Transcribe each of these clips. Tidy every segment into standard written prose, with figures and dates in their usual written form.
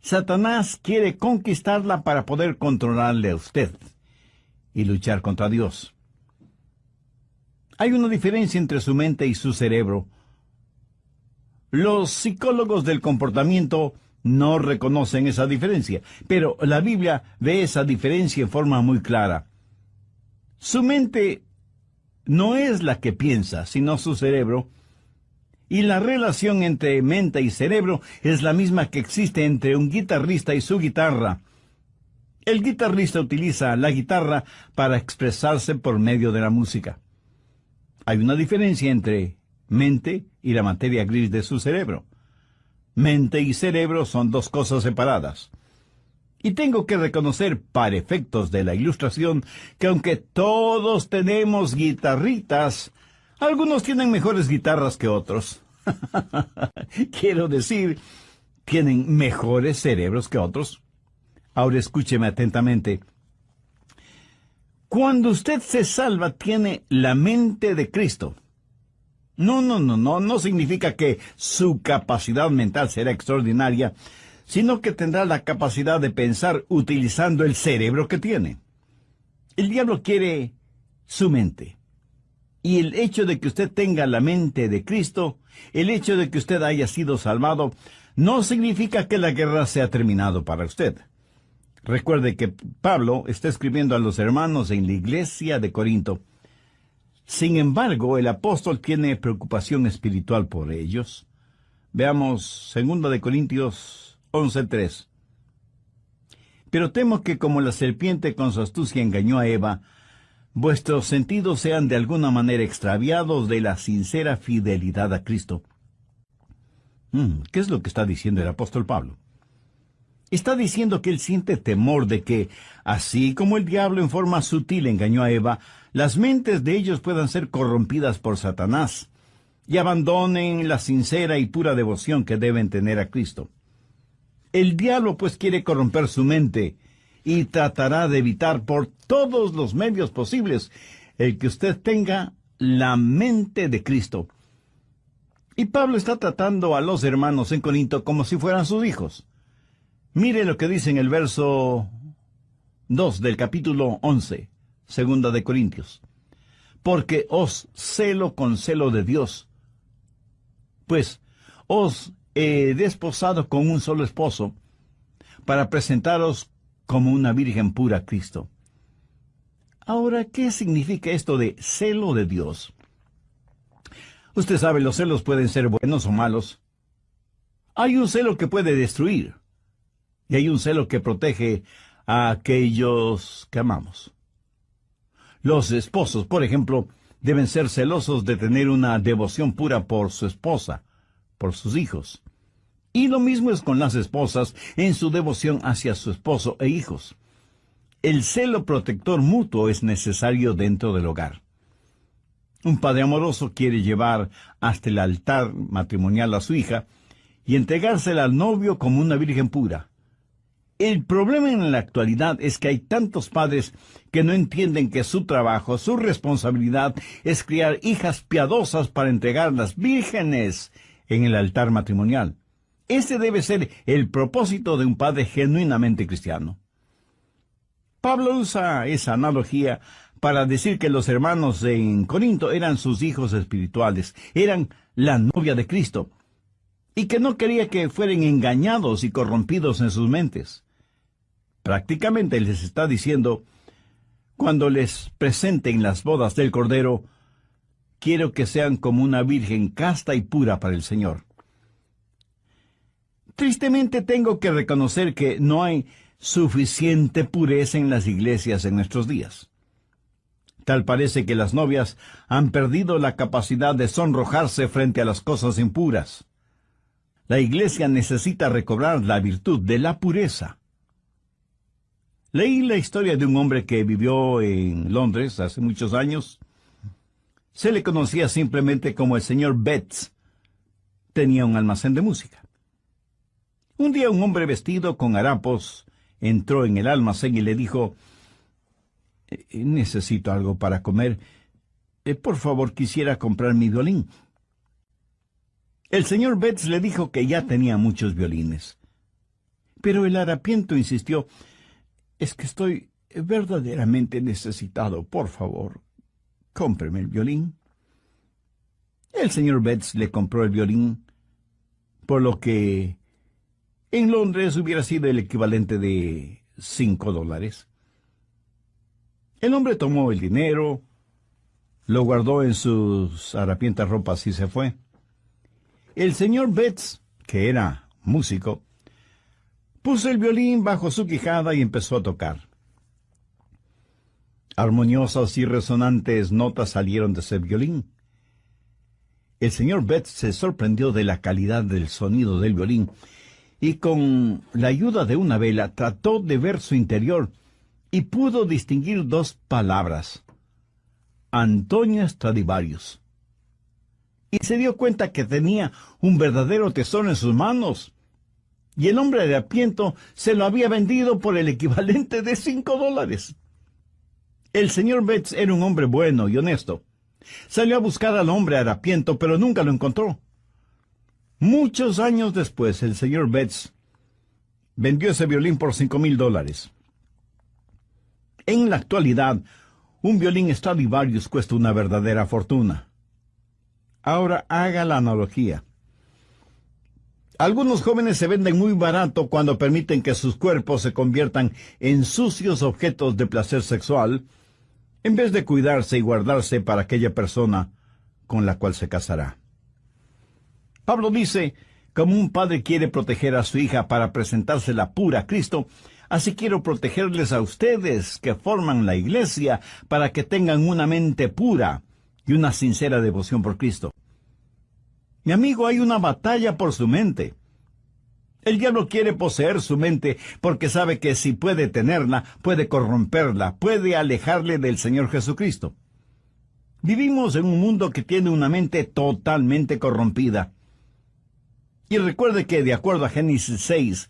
Satanás quiere conquistarla para poder controlarle a usted y luchar contra Dios. Hay una diferencia entre su mente y su cerebro. Los psicólogos del comportamiento no reconocen esa diferencia, pero la Biblia ve esa diferencia en forma muy clara. Su mente no es la que piensa, sino su cerebro, y la relación entre mente y cerebro es la misma que existe entre un guitarrista y su guitarra. El guitarrista utiliza la guitarra para expresarse por medio de la música. Hay una diferencia entre mente y la materia gris de su cerebro. Mente y cerebro son dos cosas separadas. Y tengo que reconocer, para efectos de la ilustración, que aunque todos tenemos guitarritas, algunos tienen mejores guitarras que otros. Quiero decir, tienen mejores cerebros que otros. Ahora escúcheme atentamente. Cuando usted se salva, tiene la mente de Cristo. No significa que su capacidad mental será extraordinaria, sino que tendrá la capacidad de pensar utilizando el cerebro que tiene. El diablo quiere su mente. Y el hecho de que usted tenga la mente de Cristo, el hecho de que usted haya sido salvado, no significa que la guerra se ha terminado para usted. Recuerde que Pablo está escribiendo a los hermanos en la iglesia de Corinto. Sin embargo, el apóstol tiene preocupación espiritual por ellos. Veamos 2 de Corintios 11:3. Pero temo que como la serpiente con su astucia engañó a Eva, vuestros sentidos sean de alguna manera extraviados de la sincera fidelidad a Cristo. ¿Qué es lo que está diciendo el apóstol Pablo? Está diciendo que él siente temor de que, así como el diablo en forma sutil engañó a Eva, las mentes de ellos puedan ser corrompidas por Satanás y abandonen la sincera y pura devoción que deben tener a Cristo. El diablo pues quiere corromper su mente y tratará de evitar por todos los medios posibles el que usted tenga la mente de Cristo. Y Pablo está tratando a los hermanos en Corinto como si fueran sus hijos. Mire lo que dice en el verso 2 del capítulo 11, 2 de Corintios. Porque os celo con celo de Dios, pues os he desposado con un solo esposo, para presentaros como una virgen pura a Cristo. Ahora, ¿qué significa esto de celo de Dios? Usted sabe, los celos pueden ser buenos o malos. Hay un celo que puede destruir, y hay un celo que protege a aquellos que amamos. Los esposos, por ejemplo, deben ser celosos de tener una devoción pura por su esposa, por sus hijos. Y lo mismo es con las esposas en su devoción hacia su esposo e hijos. El celo protector mutuo es necesario dentro del hogar. Un padre amoroso quiere llevar hasta el altar matrimonial a su hija y entregársela al novio como una virgen pura. El problema en la actualidad es que hay tantos padres que no entienden que su trabajo, su responsabilidad es criar hijas piadosas para entregarlas vírgenes en el altar matrimonial. Ese debe ser el propósito de un padre genuinamente cristiano. Pablo usa esa analogía para decir que los hermanos en Corinto eran sus hijos espirituales, eran la novia de Cristo, y que no quería que fueran engañados y corrompidos en sus mentes. Prácticamente les está diciendo, cuando les presenten las bodas del Cordero, quiero que sean como una virgen casta y pura para el Señor. Tristemente tengo que reconocer que no hay suficiente pureza en las iglesias en nuestros días. Tal parece que las novias han perdido la capacidad de sonrojarse frente a las cosas impuras. La iglesia necesita recobrar la virtud de la pureza. Leí la historia de un hombre que vivió en Londres hace muchos años. Se le conocía simplemente como el señor Betts. Tenía un almacén de música. Un día un hombre vestido con harapos entró en el almacén y le dijo, necesito algo para comer. Por favor, quisiera comprar mi violín. El señor Betts le dijo que ya tenía muchos violines, Pero el harapiento insistió: «Es que estoy verdaderamente necesitado. Por favor, cómpreme el violín». El señor Betts le compró el violín, por lo que en Londres hubiera sido el equivalente de $5. El hombre tomó el dinero, lo guardó en sus harapientas ropas y se fue. El señor Betts, que era músico, puso el violín bajo su quijada y empezó a tocar. Armoniosas y resonantes notas salieron de ese violín. El señor Betts se sorprendió de la calidad del sonido del violín y con la ayuda de una vela trató de ver su interior y pudo distinguir dos palabras: Antonio Stradivarius. Y se dio cuenta que tenía un verdadero tesoro en sus manos. Y el hombre de harapiento se lo había vendido por el equivalente de $5. El señor Betts era un hombre bueno y honesto. Salió a buscar al hombre harapiento, pero nunca lo encontró. Muchos años después, el señor Betts vendió ese violín por $5,000. En la actualidad, un violín Stradivarius cuesta una verdadera fortuna. Ahora haga la analogía. Algunos jóvenes se venden muy barato cuando permiten que sus cuerpos se conviertan en sucios objetos de placer sexual, en vez de cuidarse y guardarse para aquella persona con la cual se casará. Pablo dice: como un padre quiere proteger a su hija para presentársela pura a Cristo, así quiero protegerles a ustedes que forman la iglesia para que tengan una mente pura y una sincera devoción por Cristo. Mi amigo, hay una batalla por su mente. El diablo quiere poseer su mente porque sabe que si puede tenerla, puede corromperla, puede alejarle del Señor Jesucristo. Vivimos en un mundo que tiene una mente totalmente corrompida. Y recuerde que, de acuerdo a Génesis 6,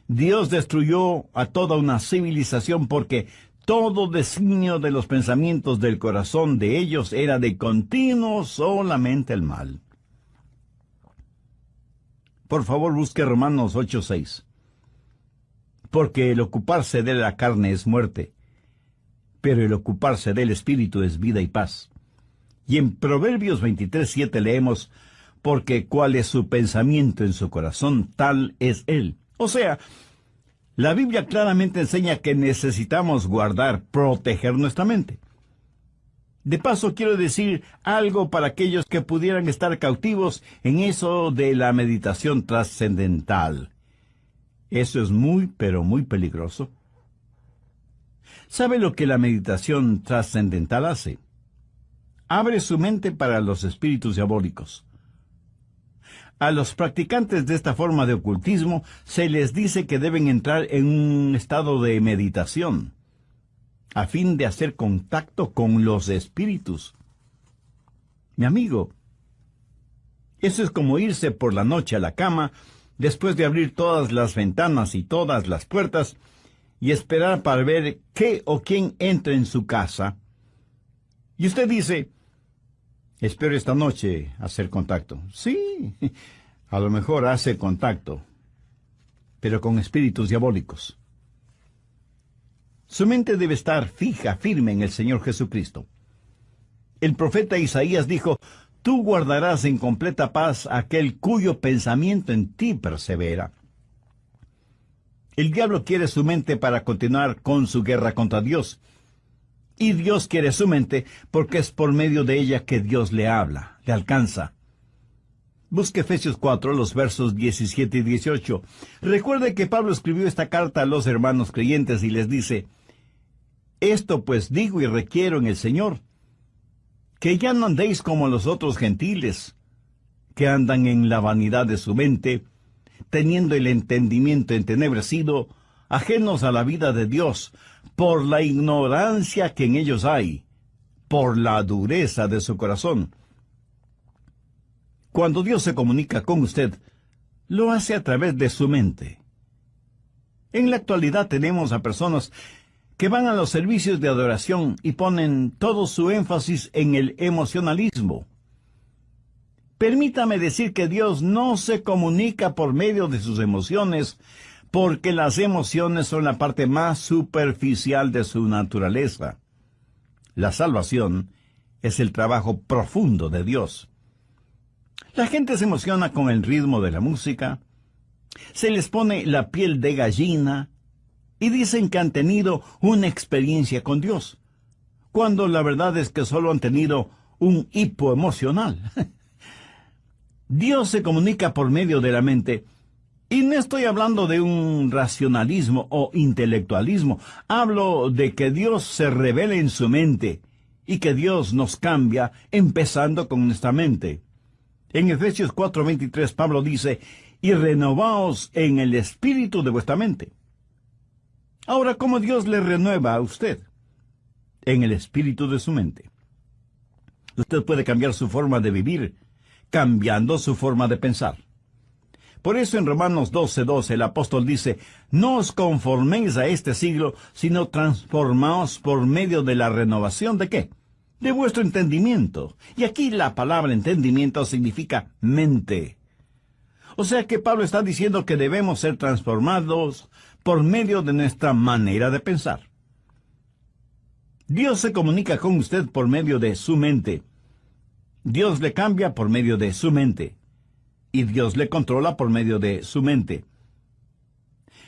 Dios destruyó a toda una civilización porque todo designio de los pensamientos del corazón de ellos era de continuo solamente el mal. Por favor, busque Romanos 8:6. Porque el ocuparse de la carne es muerte, pero el ocuparse del Espíritu es vida y paz. Y en Proverbios 23:7 leemos: porque cuál es su pensamiento en su corazón, tal es él. O sea, la Biblia claramente enseña que necesitamos guardar, proteger nuestra mente. De paso, quiero decir algo para aquellos que pudieran estar cautivos en eso de la meditación trascendental. Eso es muy, pero muy peligroso. ¿Sabe lo que la meditación trascendental hace? Abre su mente para los espíritus diabólicos. A los practicantes de esta forma de ocultismo se les dice que deben entrar en un estado de meditación, a fin de hacer contacto con los espíritus. Mi amigo, eso es como irse por la noche a la cama, después de abrir todas las ventanas y todas las puertas, y esperar para ver qué o quién entra en su casa. Y usted dice: espero esta noche hacer contacto. Sí, a lo mejor hace contacto, pero con espíritus diabólicos. Su mente debe estar fija, firme en el Señor Jesucristo. El profeta Isaías dijo: tú guardarás en completa paz a aquel cuyo pensamiento en ti persevera. El diablo quiere su mente para continuar con su guerra contra Dios. Y Dios quiere su mente porque es por medio de ella que Dios le habla, le alcanza. Busque Efesios 4, los versos 17 y 18. Recuerde que Pablo escribió esta carta a los hermanos creyentes y les dice: esto pues digo y requiero en el Señor, que ya no andéis como los otros gentiles, que andan en la vanidad de su mente, teniendo el entendimiento entenebrecido, ajenos a la vida de Dios, por la ignorancia que en ellos hay, por la dureza de su corazón. Cuando Dios se comunica con usted, lo hace a través de su mente. En la actualidad tenemos a personas que van a los servicios de adoración y ponen todo su énfasis en el emocionalismo. Permítame decir que Dios no se comunica por medio de sus emociones, porque las emociones son la parte más superficial de su naturaleza. La salvación es el trabajo profundo de Dios. La gente se emociona con el ritmo de la música, se les pone la piel de gallina y dicen que han tenido una experiencia con Dios, cuando la verdad es que solo han tenido un hipo emocional. Dios se comunica por medio de la mente, y no estoy hablando de un racionalismo o intelectualismo. Hablo de que Dios se revela en su mente y que Dios nos cambia empezando con nuestra mente. En Efesios 4:23 Pablo dice, y renovaos en el espíritu de vuestra mente. Ahora, ¿cómo Dios le renueva a usted? En el espíritu de su mente. Usted puede cambiar su forma de vivir, cambiando su forma de pensar. Por eso en Romanos 12:12 el apóstol dice, no os conforméis a este siglo, sino transformaos por medio de la renovación ¿de qué? De vuestro entendimiento. Y aquí la palabra entendimiento significa mente. O sea que Pablo está diciendo que debemos ser transformados por medio de nuestra manera de pensar. Dios se comunica con usted por medio de su mente. Dios le cambia por medio de su mente. Y Dios le controla por medio de su mente.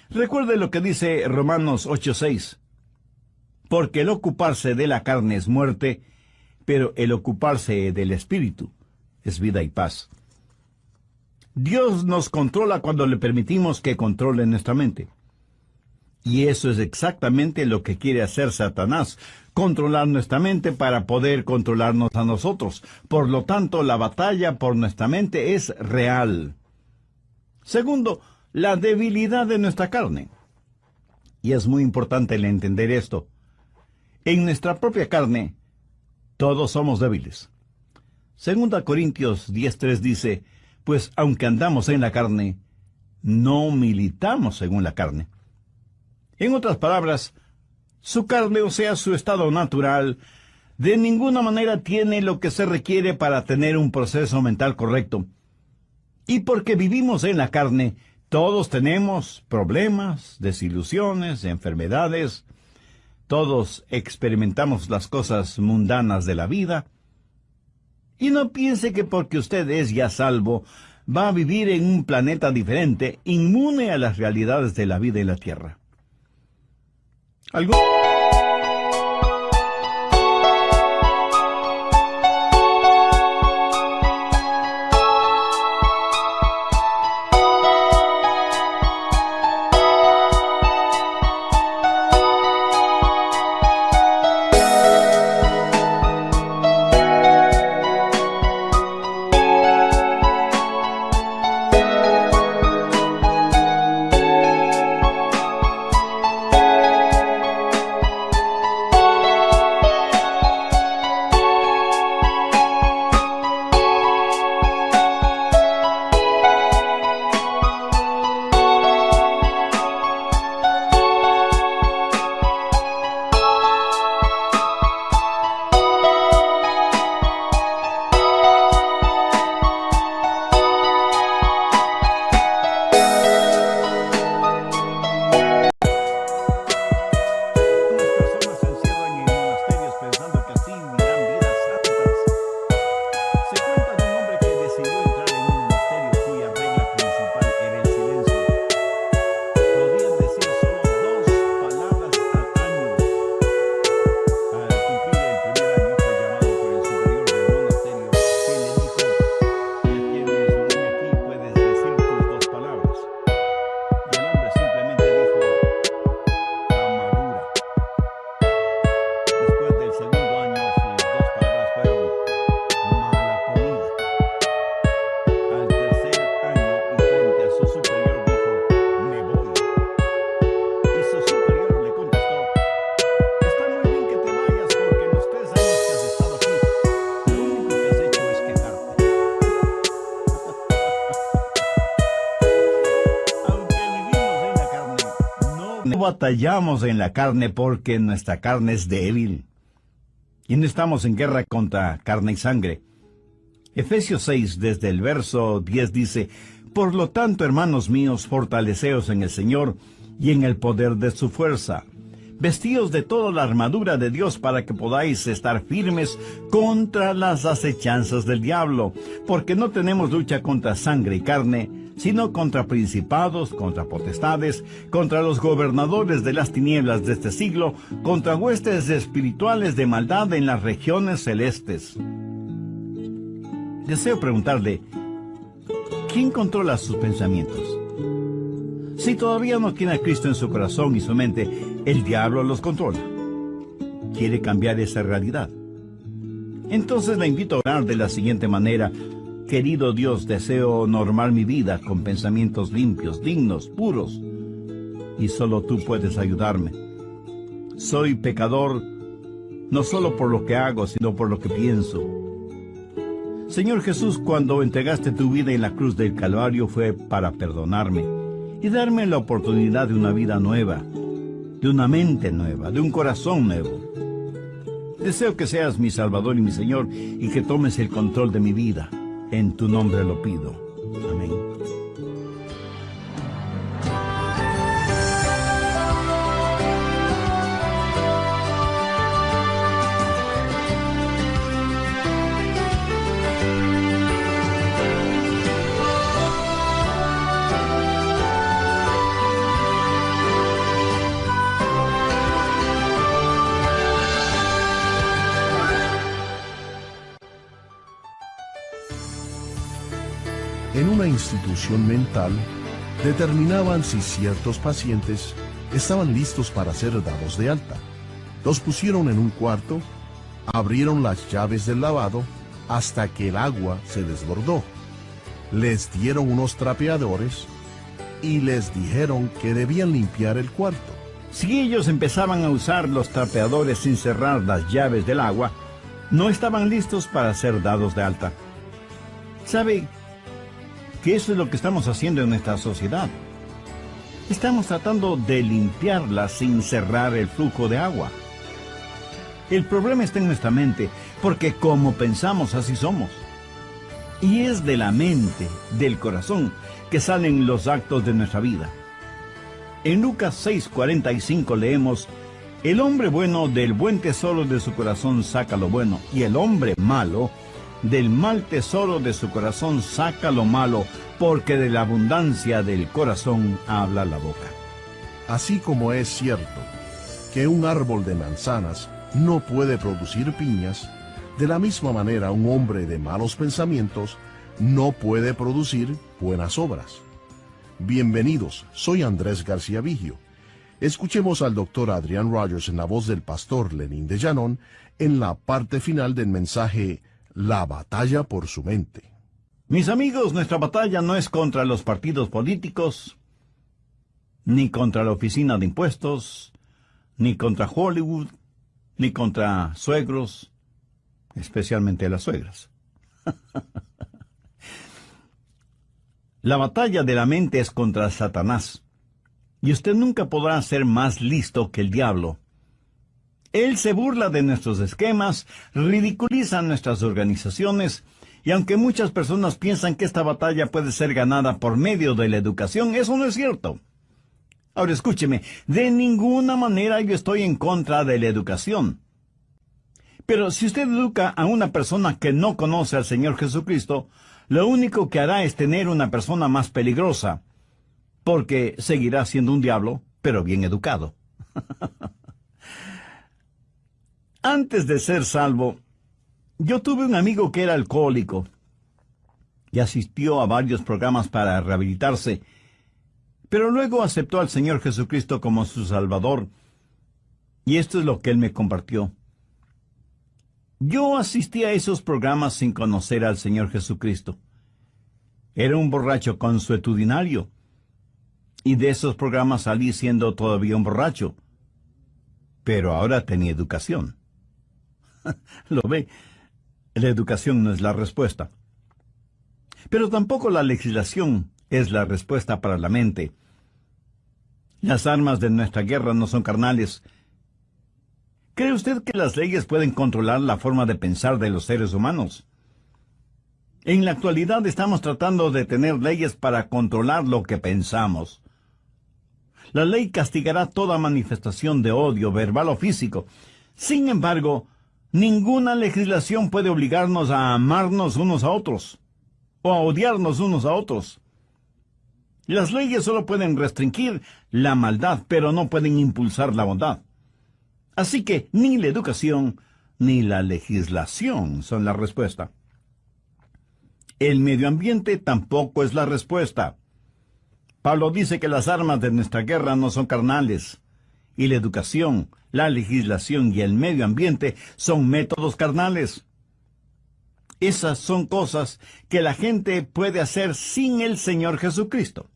Recuerde lo que dice Romanos 8:6. Porque el ocuparse de la carne es muerte, pero el ocuparse del espíritu es vida y paz. Dios nos controla cuando le permitimos que controle nuestra mente. Y eso es exactamente lo que quiere hacer Satanás, controlar nuestra mente para poder controlarnos a nosotros. Por lo tanto, la batalla por nuestra mente es real. Segundo, la debilidad de nuestra carne. Y es muy importante el entender esto. En nuestra propia carne, todos somos débiles. 2 Corintios 10:3 dice, pues aunque andamos en la carne, no militamos según la carne. En otras palabras, su carne, o sea, su estado natural, de ninguna manera tiene lo que se requiere para tener un proceso mental correcto. Y porque vivimos en la carne, todos tenemos problemas, desilusiones, enfermedades. Todos experimentamos las cosas mundanas de la vida. Y no piense que porque usted es ya salvo, va a vivir en un planeta diferente, inmune a las realidades de la vida en la tierra. No batallamos en la carne porque nuestra carne es débil. Y no estamos en guerra contra carne y sangre. Efesios 6, desde el verso 10 dice, Por lo tanto, hermanos míos, fortaleceos en el Señor y en el poder de su fuerza. Vestíos de toda la armadura de Dios para que podáis estar firmes contra las acechanzas del diablo, porque no tenemos lucha contra sangre y carne, sino contra principados, contra potestades, contra los gobernadores de las tinieblas de este siglo, contra huestes espirituales de maldad en las regiones celestes. Deseo preguntarle, ¿quién controla sus pensamientos? Si todavía no tiene a Cristo en su corazón y su mente, el diablo los controla. ¿Quiere cambiar esa realidad? Entonces le invito a orar de la siguiente manera. Querido Dios, deseo normar mi vida con pensamientos limpios, dignos, puros, y solo tú puedes ayudarme. Soy pecador, no solo por lo que hago, sino por lo que pienso. Señor Jesús, cuando entregaste tu vida en la cruz del Calvario fue para perdonarme y darme la oportunidad de una vida nueva, de una mente nueva, de un corazón nuevo. Deseo que seas mi Salvador y mi Señor y que tomes el control de mi vida. En tu nombre lo pido. Amén. En una institución mental, determinaban si ciertos pacientes estaban listos para ser dados de alta. Los pusieron en un cuarto, abrieron las llaves del lavado hasta que el agua se desbordó. Les dieron unos trapeadores y les dijeron que debían limpiar el cuarto. Si ellos empezaban a usar los trapeadores sin cerrar las llaves del agua, no estaban listos para ser dados de alta. ¿Sabe que eso es lo que estamos haciendo en nuestra sociedad? Estamos tratando de limpiarla sin cerrar el flujo de agua. El problema está en nuestra mente, porque como pensamos, así somos. Y es de la mente, del corazón, que salen los actos de nuestra vida. En Lucas 6:45 leemos: el hombre bueno del buen tesoro de su corazón saca lo bueno, y el hombre malo del mal tesoro de su corazón saca lo malo, porque de la abundancia del corazón habla la boca. Así como es cierto que un árbol de manzanas no puede producir piñas, de la misma manera un hombre de malos pensamientos no puede producir buenas obras. Bienvenidos, soy Andrés García Vigio. Escuchemos al doctor Adrian Rogers en la voz del pastor Lenín de Llanón en la parte final del mensaje La batalla por su mente. Mis amigos, nuestra batalla no es contra los partidos políticos, ni contra la oficina de impuestos, ni contra Hollywood, ni contra suegros, especialmente las suegras. La batalla de la mente es contra Satanás, y usted nunca podrá ser más listo que el diablo. Él se burla de nuestros esquemas, ridiculiza nuestras organizaciones, y aunque muchas personas piensan que esta batalla puede ser ganada por medio de la educación, eso no es cierto. Ahora escúcheme, de ninguna manera yo estoy en contra de la educación. Pero si usted educa a una persona que no conoce al Señor Jesucristo, lo único que hará es tener una persona más peligrosa, porque seguirá siendo un diablo, pero bien educado. Antes de ser salvo, yo tuve un amigo que era alcohólico y asistió a varios programas para rehabilitarse, pero luego aceptó al Señor Jesucristo como su Salvador, y esto es lo que él me compartió. Yo asistí a esos programas sin conocer al Señor Jesucristo. Era un borracho consuetudinario, y de esos programas salí siendo todavía un borracho, pero ahora tenía educación. ¿Lo ve? La educación no es la respuesta. Pero tampoco la legislación es la respuesta para la mente. Las armas de nuestra guerra no son carnales. ¿Cree usted que las leyes pueden controlar la forma de pensar de los seres humanos? En la actualidad estamos tratando de tener leyes para controlar lo que pensamos. La ley castigará toda manifestación de odio, verbal o físico. Sin embargo, ninguna legislación puede obligarnos a amarnos unos a otros, o a odiarnos unos a otros. Las leyes solo pueden restringir la maldad, pero no pueden impulsar la bondad. Así que ni la educación ni la legislación son la respuesta. El medio ambiente tampoco es la respuesta. Pablo dice que las armas de nuestra guerra no son carnales, y la educación, la legislación y el medio ambiente son métodos carnales. Esas son cosas que la gente puede hacer sin el Señor Jesucristo.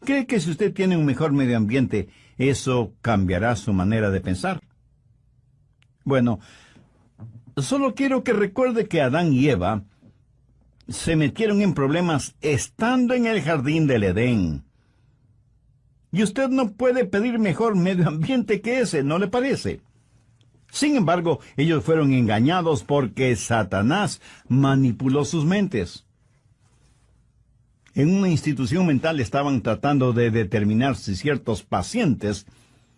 ¿Cree que si usted tiene un mejor medio ambiente, eso cambiará su manera de pensar? Bueno, solo quiero que recuerde que Adán y Eva se metieron en problemas estando en el jardín del Edén. Y usted no puede pedir mejor medio ambiente que ese, ¿no le parece? Sin embargo, ellos fueron engañados porque Satanás manipuló sus mentes. En una institución mental estaban tratando de determinar si ciertos pacientes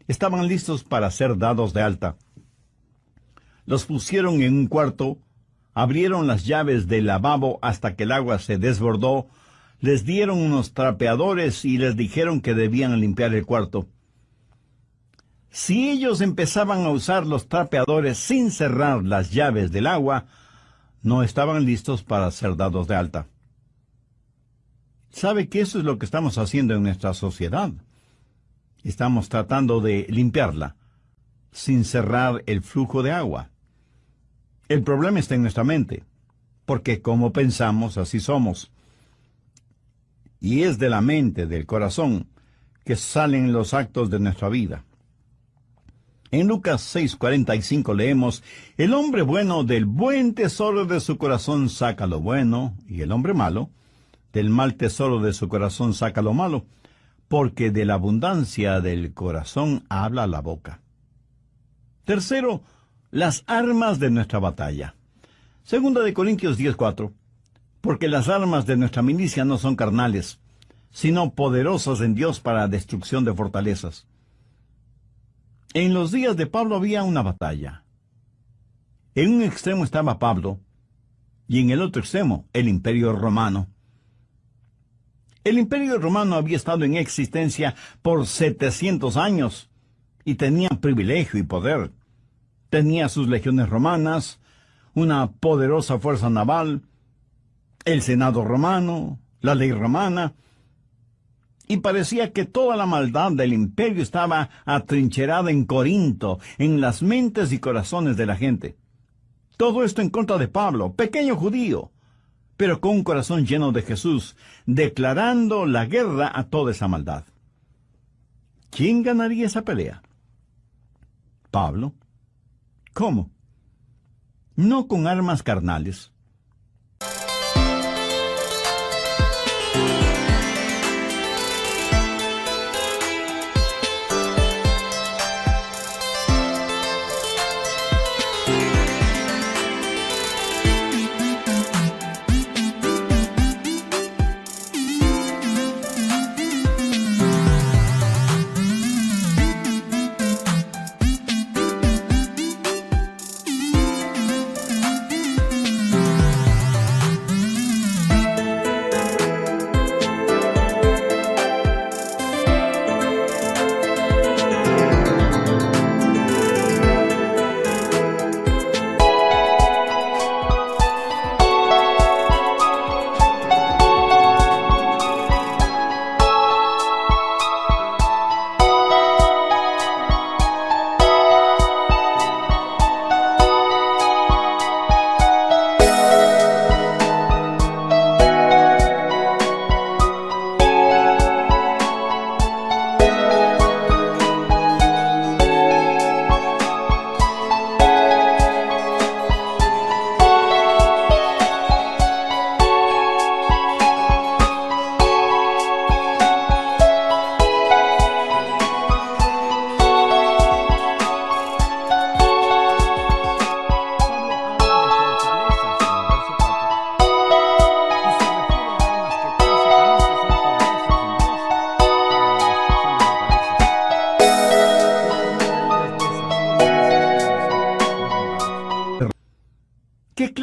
estaban listos para ser dados de alta. Los pusieron en un cuarto, abrieron las llaves del lavabo hasta que el agua se desbordó, les dieron unos trapeadores y les dijeron que debían limpiar el cuarto. Si ellos empezaban a usar los trapeadores sin cerrar las llaves del agua, no estaban listos para ser dados de alta. ¿Sabe que eso es lo que estamos haciendo en nuestra sociedad? Estamos tratando de limpiarla, sin cerrar el flujo de agua. El problema está en nuestra mente, porque como pensamos, así somos. Y es de la mente, del corazón, que salen los actos de nuestra vida. En Lucas 6:45 leemos, «El hombre bueno del buen tesoro de su corazón saca lo bueno, y el hombre malo del mal tesoro de su corazón saca lo malo, porque de la abundancia del corazón habla la boca». Tercero, las armas de nuestra batalla. Segunda de Corintios 10:4, «Porque las armas de nuestra milicia no son carnales, sino poderosas en Dios para destrucción de fortalezas». En los días de Pablo había una batalla. En un extremo estaba Pablo, y en el otro extremo, el Imperio Romano. El Imperio Romano había estado en existencia por 700 años, y tenía privilegio y poder. Tenía sus legiones romanas, una poderosa fuerza naval, el Senado romano, la ley romana, y parecía que toda la maldad del imperio estaba atrincherada en Corinto, en las mentes y corazones de la gente. Todo esto en contra de Pablo, pequeño judío, pero con un corazón lleno de Jesús, declarando la guerra a toda esa maldad. ¿Quién ganaría esa pelea? Pablo. ¿Cómo? No con armas carnales.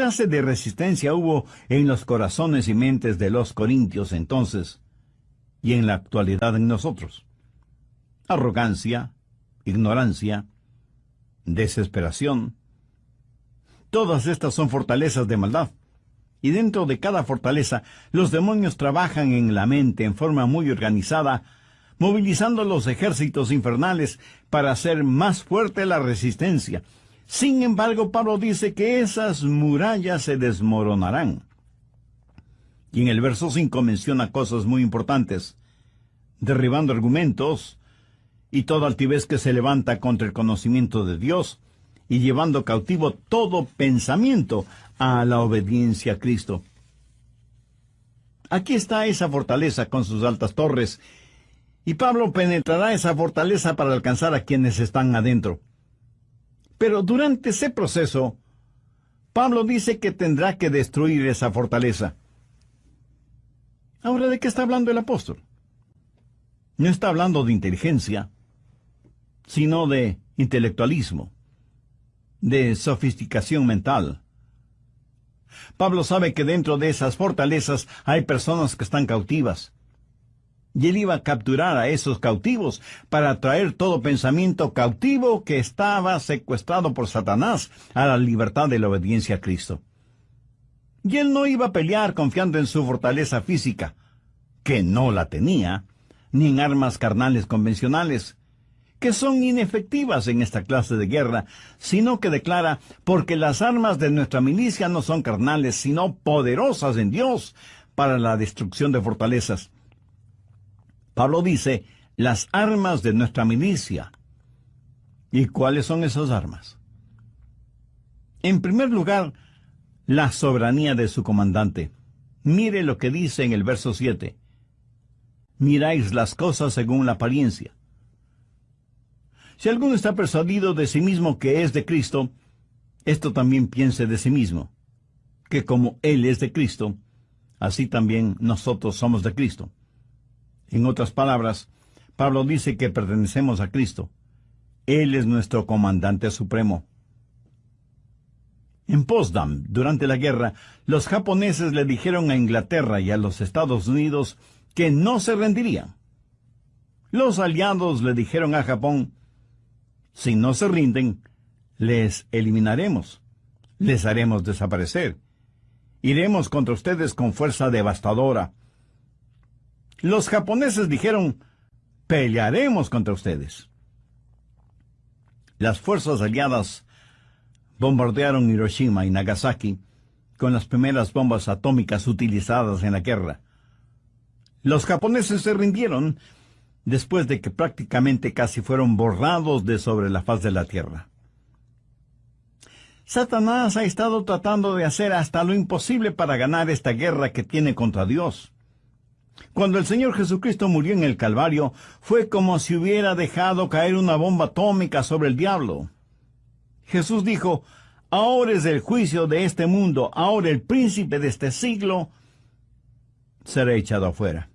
clase de resistencia hubo en los corazones y mentes de los corintios entonces y en la actualidad en nosotros? Arrogancia, ignorancia, desesperación. Todas estas son fortalezas de maldad. Y dentro de cada fortaleza, los demonios trabajan en la mente en forma muy organizada, movilizando los ejércitos infernales para hacer más fuerte la resistencia. Sin embargo, Pablo dice que esas murallas se desmoronarán. Y en el verso 5 menciona cosas muy importantes: derribando argumentos y toda altivez que se levanta contra el conocimiento de Dios, y llevando cautivo todo pensamiento a la obediencia a Cristo. Aquí está esa fortaleza con sus altas torres, y Pablo penetrará esa fortaleza para alcanzar a quienes están adentro. Pero durante ese proceso, Pablo dice que tendrá que destruir esa fortaleza. Ahora, ¿de qué está hablando el apóstol? No está hablando de inteligencia, sino de intelectualismo, de sofisticación mental. Pablo sabe que dentro de esas fortalezas hay personas que están cautivas. Y él iba a capturar a esos cautivos para traer todo pensamiento cautivo que estaba secuestrado por Satanás a la libertad de la obediencia a Cristo. Y él no iba a pelear confiando en su fortaleza física, que no la tenía, ni en armas carnales convencionales, que son inefectivas en esta clase de guerra, sino que declara: porque las armas de nuestra milicia no son carnales, sino poderosas en Dios para la destrucción de fortalezas. Pablo dice, las armas de nuestra milicia. ¿Y cuáles son esas armas? En primer lugar, la soberanía de su comandante. Mire lo que dice en el verso 7. Miráis las cosas según la apariencia. Si alguno está persuadido de sí mismo que es de Cristo, esto también piense de sí mismo, que como Él es de Cristo, así también nosotros somos de Cristo. En otras palabras, Pablo dice que pertenecemos a Cristo. Él es nuestro comandante supremo. En Potsdam, durante la guerra, los japoneses le dijeron a Inglaterra y a los Estados Unidos que no se rendirían. Los aliados le dijeron a Japón: si no se rinden, les eliminaremos, les haremos desaparecer, iremos contra ustedes con fuerza devastadora. Los japoneses dijeron: pelearemos contra ustedes. Las fuerzas aliadas bombardearon Hiroshima y Nagasaki con las primeras bombas atómicas utilizadas en la guerra. Los japoneses se rindieron después de que prácticamente casi fueron borrados de sobre la faz de la tierra. Satanás ha estado tratando de hacer hasta lo imposible para ganar esta guerra que tiene contra Dios. Cuando el Señor Jesucristo murió en el Calvario, fue como si hubiera dejado caer una bomba atómica sobre el diablo. Jesús dijo: ahora es el juicio de este mundo, ahora el príncipe de este siglo será echado afuera.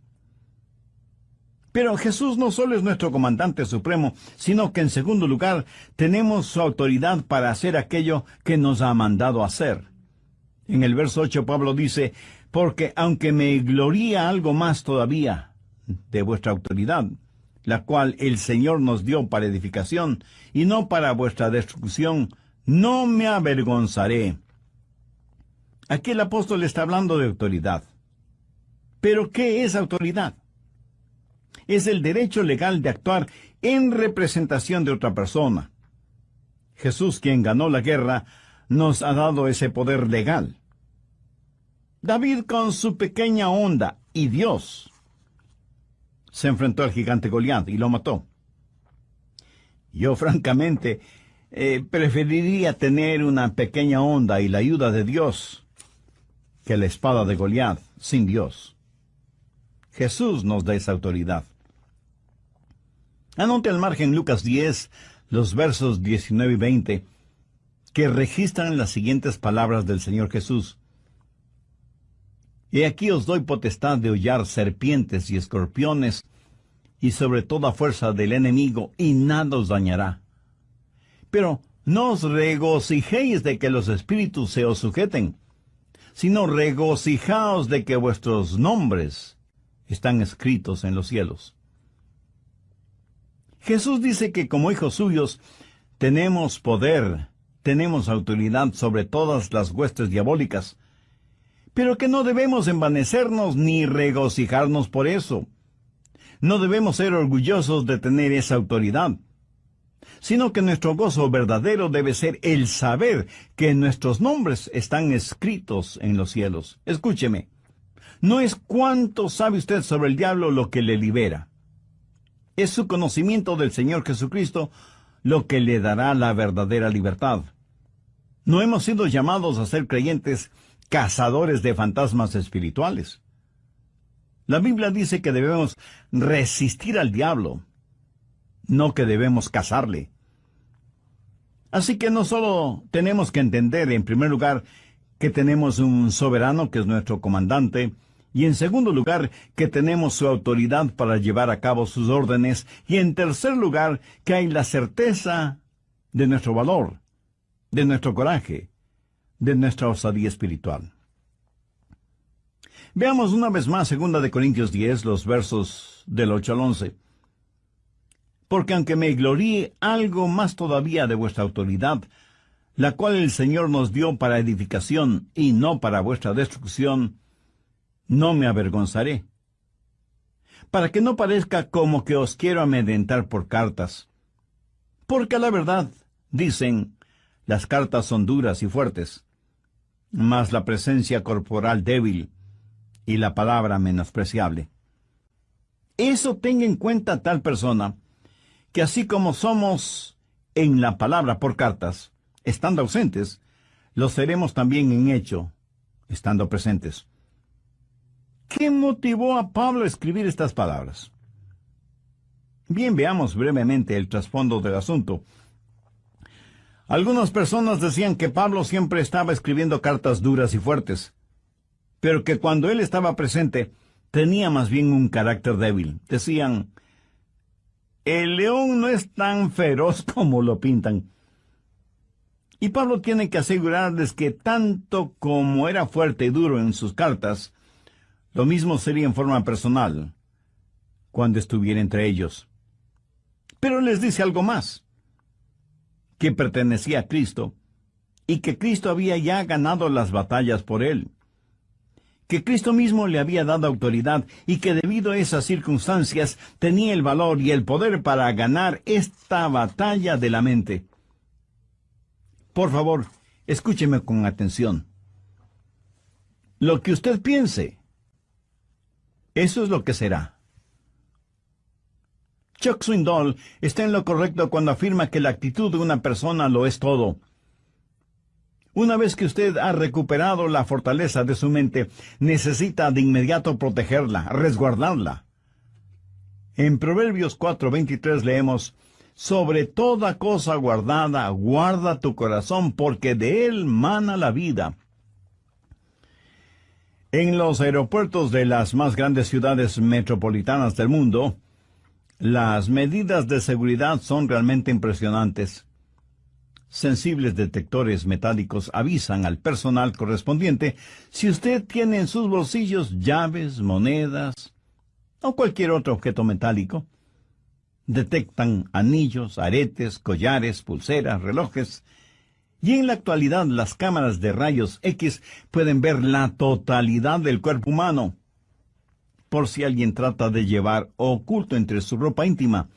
Pero Jesús no solo es nuestro comandante supremo, sino que en segundo lugar tenemos su autoridad para hacer aquello que nos ha mandado hacer. En el verso 8 Pablo dice: porque aunque me gloría algo más todavía de vuestra autoridad, la cual el Señor nos dio para edificación y no para vuestra destrucción, no me avergonzaré. Aquí el apóstol está hablando de autoridad. ¿Pero qué es autoridad? Es el derecho legal de actuar en representación de otra persona. Jesús, quien ganó la guerra, nos ha dado ese poder legal. David, con su pequeña onda, y Dios, se enfrentó al gigante Goliat y lo mató. Yo, francamente, preferiría tener una pequeña onda y la ayuda de Dios que la espada de Goliat sin Dios. Jesús nos da esa autoridad. Anote al margen Lucas 10, los versos 19 y 20, que registran las siguientes palabras del Señor Jesús. He aquí os doy potestad de hollar serpientes y escorpiones, y sobre toda fuerza del enemigo, y nada os dañará. Pero No os regocijéis de que los espíritus se os sujeten, sino regocijaos de que vuestros nombres están escritos en los cielos. Jesús dice que como hijos suyos tenemos poder, tenemos autoridad sobre todas las huestes diabólicas, pero que no debemos envanecernos ni regocijarnos por eso. No debemos ser orgullosos de tener esa autoridad, sino que nuestro gozo verdadero debe ser el saber que nuestros nombres están escritos en los cielos. Escúcheme, no es cuánto sabe usted sobre el diablo lo que le libera. Es su conocimiento del Señor Jesucristo lo que le dará la verdadera libertad. No hemos sido llamados a ser creyentes cazadores de fantasmas espirituales. La Biblia dice que debemos resistir al diablo, no que debemos cazarle. Así que no solo tenemos que entender, en primer lugar, que tenemos un soberano que es nuestro comandante, y en segundo lugar, que tenemos su autoridad para llevar a cabo sus órdenes, y en tercer lugar, que hay la certeza de nuestro valor, de nuestro coraje, de nuestra osadía espiritual. Veamos una vez más 2 de Corintios 10, los versos del 8 al 11. Porque aunque me gloríe algo más todavía de vuestra autoridad, la cual el Señor nos dio para edificación y no para vuestra destrucción, no me avergonzaré, para que no parezca como que os quiero amedrentar por cartas. Porque a la verdad, dicen, las cartas son duras y fuertes, mas la presencia corporal débil y la palabra menospreciable. Eso tenga en cuenta tal persona, que así como somos en la palabra por cartas, estando ausentes, lo seremos también en hecho, estando presentes. ¿Qué motivó a Pablo a escribir estas palabras? Bien, veamos brevemente el trasfondo del asunto. Algunas personas decían que Pablo siempre estaba escribiendo cartas duras y fuertes, pero que cuando él estaba presente, tenía más bien un carácter débil. Decían, el león no es tan feroz como lo pintan. Y Pablo tiene que asegurarles que tanto como era fuerte y duro en sus cartas, lo mismo sería en forma personal, cuando estuviera entre ellos. Pero les dice algo más, que pertenecía a Cristo, y que Cristo había ya ganado las batallas por él, que Cristo mismo le había dado autoridad, y que debido a esas circunstancias tenía el valor y el poder para ganar esta batalla de la mente. Por favor, escúcheme con atención. Lo que usted piense, eso es lo que será. Chuck Swindoll está en lo correcto cuando afirma que la actitud de una persona lo es todo. Una vez que usted ha recuperado la fortaleza de su mente, necesita de inmediato protegerla, resguardarla. En Proverbios 4:23 leemos, sobre toda cosa guardada, guarda tu corazón, porque de él mana la vida. En los aeropuertos de las más grandes ciudades metropolitanas del mundo, las medidas de seguridad son realmente impresionantes. Sensibles detectores metálicos avisan al personal correspondiente si usted tiene en sus bolsillos llaves, monedas o cualquier otro objeto metálico. Detectan anillos, aretes, collares, pulseras, relojes. Y en la actualidad las cámaras de rayos X pueden ver la totalidad del cuerpo humano, por si alguien trata de llevar oculto entre su ropa íntima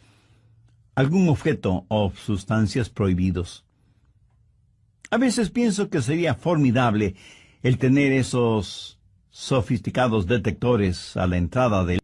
algún objeto o sustancias prohibidos. A veces pienso que sería formidable el tener esos sofisticados detectores a la entrada del